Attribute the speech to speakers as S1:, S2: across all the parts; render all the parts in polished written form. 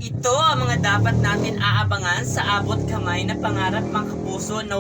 S1: Ito ang mga dapat natin aabangan sa abot kamay na pangarap mga kapuso na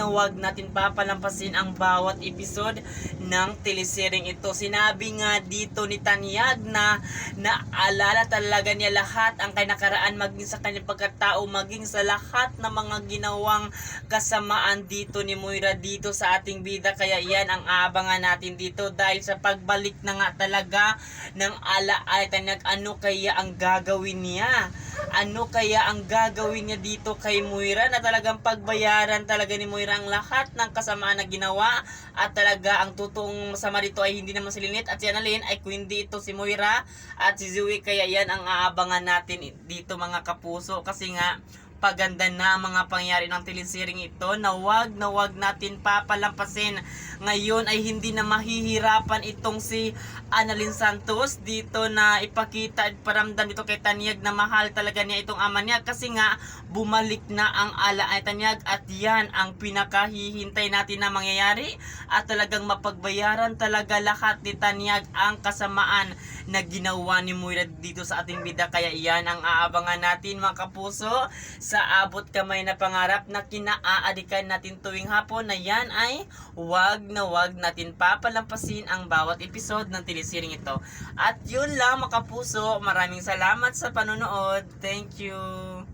S1: wag natin papalampasin ang bawat episode ng teleseryeng ito. Sinabi nga dito ni Tanyag na naalala talaga niya lahat ang kanakaraan maging sa kanyang pagkatao, maging sa lahat ng mga ginawang kasamaan dito ni Moira dito sa ating bida. Kaya yan ang aabangan natin dito dahil sa pagbalik na nga talaga ng alaala Tanyag, ano kaya ang gagawin niya? Ano kaya ang gagawin niya dito kay Moira na talagang pagbayaran talaga ni Moira ang lahat ng kasamaan na ginawa at talaga ang totoong masama dito ay hindi naman si Lynette at si Annalyn ay kundi ito si Moira at si Zoe. Kaya yan ang aabangan natin dito mga kapuso kasi nga paganda na mga pangyari ng teleseryeng ito na wag natin papalampasin. Ngayon ay hindi na mahihirapan itong si Annalyn Santos dito na ipakita at paramdam dito kay Tanyag na mahal talaga niya itong ama niya kasi nga bumalik na ang alaala Tanyag at yan ang pinakahihintay natin na mangyayari at talagang mapagbayaran talaga lahat ni Tanyag ang kasamaan na ginawa ni Moira dito sa ating bida. Kaya yan ang aabangan natin mga kapuso sa abot kamay na pangarap na kinaaadikan natin tuwing hapon na yan ay wag natin papalampasin ang bawat episode ng teleseryeng ito. At yun lang mga kapuso, maraming salamat sa panonood. Thank you.